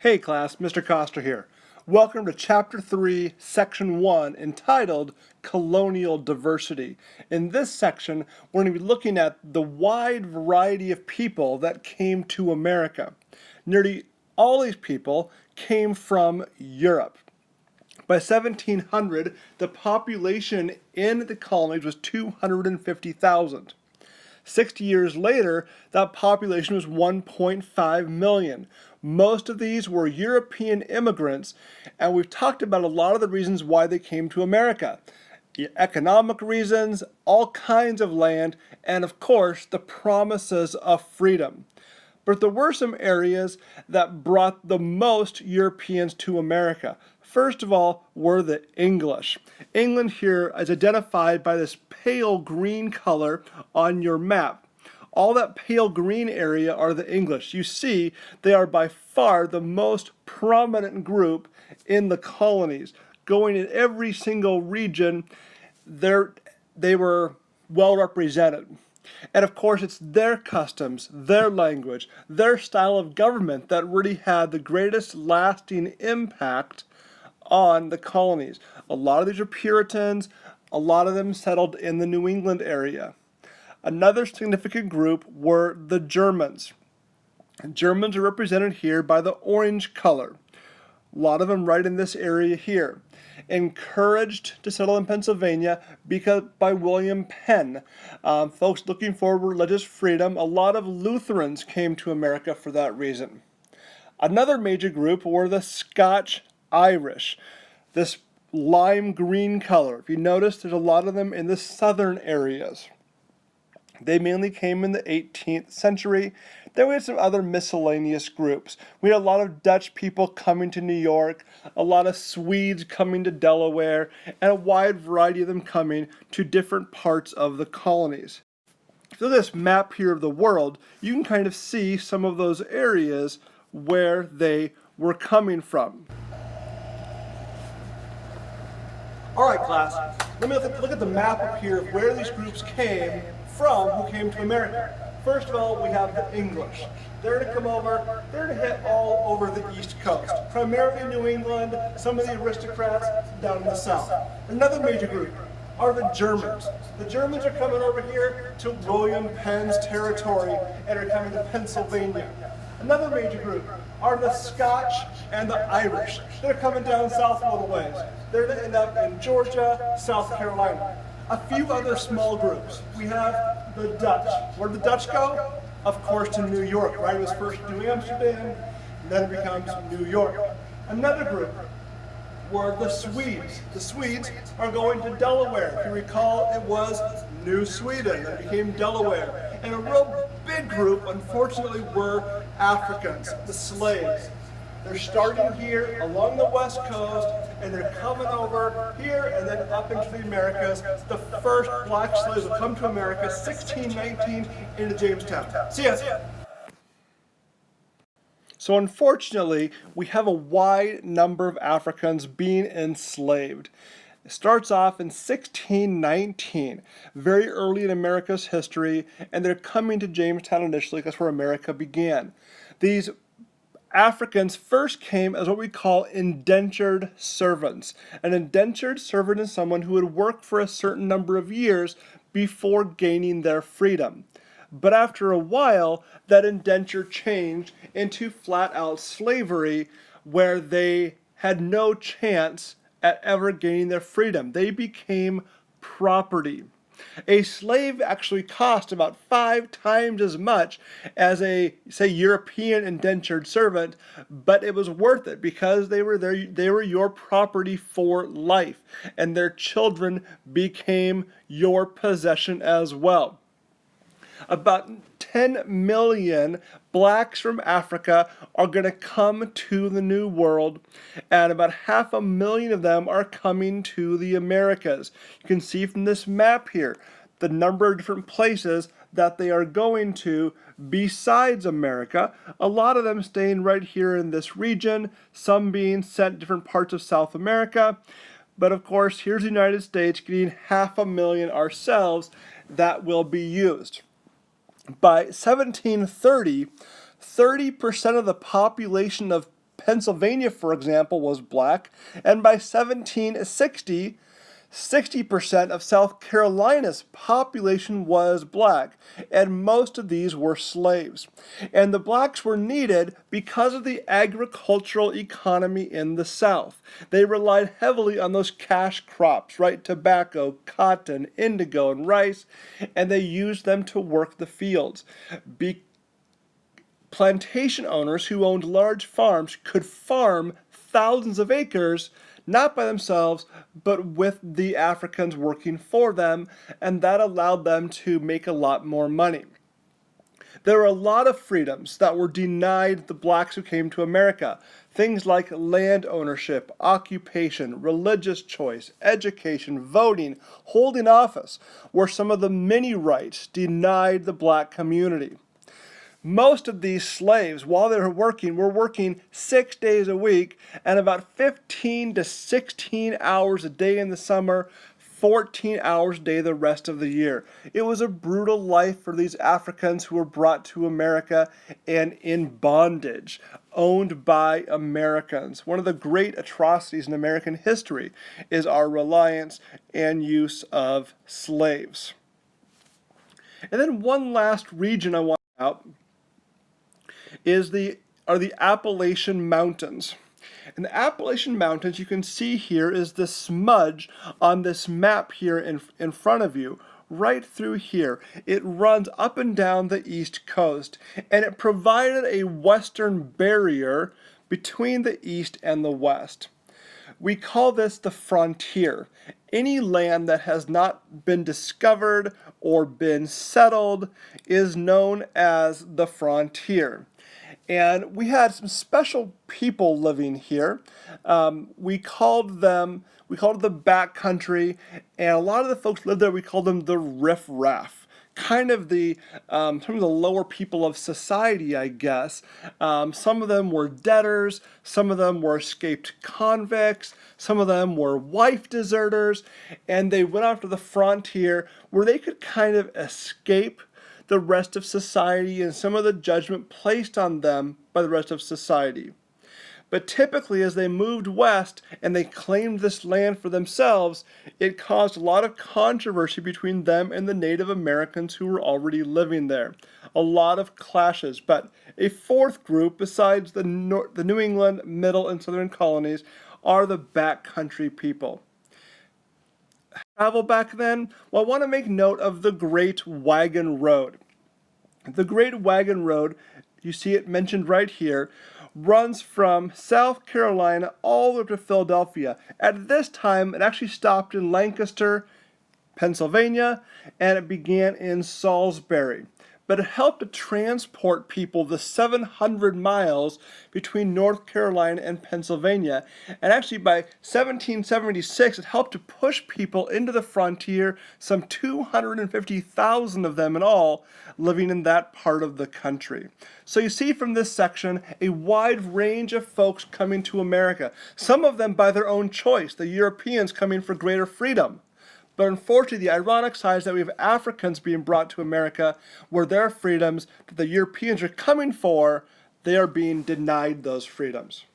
Hey class, Mr. Costa here. Welcome to Chapter 3, Section 1, entitled Colonial Diversity. In this section, we're going to be looking at the wide variety of people that came to America. Nearly all these people came from Europe. By 1700, the population in the colonies was 250,000. 60 years later, that population was 1.5 million. Most of these were European immigrants, and we've talked about a lot of the reasons why they came to America. Economic reasons, all kinds of land, and of course, the promises of freedom. But there were some areas that brought the most Europeans to America. First of all were the English. England here is identified by this pale green color on your map. All that pale green area are the English. You see, they are by far the most prominent group in the colonies. Going in every single region, they were well represented. And of course, it's their customs, their language, their style of government that really had the greatest lasting impact on the colonies. A lot of these are Puritans, a lot of them settled in the New England area. Another significant group were the Germans. Germans are represented here by the orange color. A lot of them right in this area here. Encouraged to settle in Pennsylvania by William Penn. Folks looking for religious freedom. A lot of Lutherans came to America for that reason. Another major group were the Scotch Irish. This lime green color. If you notice, there's a lot of them in the southern areas. They mainly came in the 18th century. Then we had some other miscellaneous groups. We had a lot of Dutch people coming to New York, a lot of Swedes coming to Delaware, and a wide variety of them coming to different parts of the colonies. If you look at this map here of the world, you can kind of see some of those areas where they were coming from. All right, class, let me look at the map up here of where these groups came from who came to America. First of all, we have the English. They're to come over, they're to hit all over the East Coast, primarily New England, some of the aristocrats down in the South. Another major group are the Germans. The Germans are coming over here to William Penn's territory and are coming to Pennsylvania. Another major group are the Scotch and the Irish. They're coming down south a little ways. They're to end up in Georgia, South Carolina. A few other small groups. We have the Dutch. Where did the Dutch go? Of course to New York, right? It was first New Amsterdam, then it becomes New York. Another group were the Swedes. The Swedes are going to Delaware. If you recall, it was New Sweden that became Delaware. And a real big group, unfortunately, were Africans, the slaves. They're starting here along the West Coast, and they're coming over here and then up into the Americas. The first black slaves will come to America, 1619, into Jamestown. See ya. So unfortunately, we have a wide number of Africans being enslaved. It starts off in 1619, very early in America's history, and they're coming to Jamestown initially. That's where America began. These Africans first came as what we call indentured servants. An indentured servant is someone who would work for a certain number of years before gaining their freedom. But after a while, that indenture changed into flat-out slavery, where they had no chance at ever gaining their freedom. They became property. A slave actually cost about 5 times as much as a, say, European indentured servant, but it was worth it because they were your property for life, and their children became your possession as well. About 10 million blacks from Africa are going to come to the New World, and about 500,000 of them are coming to the Americas. You can see from this map here the number of different places that they are going to besides America. A lot of them staying right here in this region, some being sent to different parts of South America. But of course, here's the United States getting 500,000 ourselves that will be used. By 1730, 30% of the population of Pennsylvania, for example, was black, and by 1760, 60% of South Carolina's population was black, and most of these were slaves. And the blacks were needed because of the agricultural economy in the South. They relied heavily on those cash crops, right? Tobacco, cotton, indigo, and rice, and they used them to work the fields. Plantation owners who owned large farms could farm thousands of acres, not by themselves, but with the Africans working for them, and that allowed them to make a lot more money. There were a lot of freedoms that were denied the blacks who came to America. Things like land ownership, occupation, religious choice, education, voting, holding office were some of the many rights denied the black community. Most of these slaves, while they were working 6 days a week and about 15 to 16 hours a day in the summer, 14 hours a day the rest of the year. It was a brutal life for these Africans who were brought to America and in bondage, owned by Americans. One of the great atrocities in American history is our reliance and use of slaves. And then one last region I want to point out are the Appalachian Mountains. And the Appalachian Mountains, you can see here, is the smudge on this map here in front of you, right through here. It runs up and down the East Coast, and it provided a western barrier between the East and the West. We call this the frontier. Any land that has not been discovered or been settled is known as the frontier. And we had some special people living here. We called it the backcountry, and a lot of the folks lived there. We called them the riff-raff, kind of some of the lower people of society, I guess. Some of them were debtors, some of them were escaped convicts, some of them were wife deserters, and they went out to the frontier where they could kind of escape the rest of society and some of the judgment placed on them by the rest of society. But typically, as they moved west and they claimed this land for themselves, it caused a lot of controversy between them and the Native Americans who were already living there. A lot of clashes, but a fourth group, besides the New England, Middle, and Southern colonies, are the backcountry people. Travel back then? Well, I want to make note of the Great Wagon Road. The Great Wagon Road, you see it mentioned right here, runs from South Carolina all the way to Philadelphia. At this time, it actually stopped in Lancaster, Pennsylvania, and it began in Salisbury. But it helped to transport people the 700 miles between North Carolina and Pennsylvania. And actually by 1776, it helped to push people into the frontier, some 250,000 of them in all, living in that part of the country. So you see from this section a wide range of folks coming to America, some of them by their own choice, the Europeans coming for greater freedom. But unfortunately, the ironic side is that we have Africans being brought to America where their freedoms that the Europeans are coming for, they are being denied those freedoms.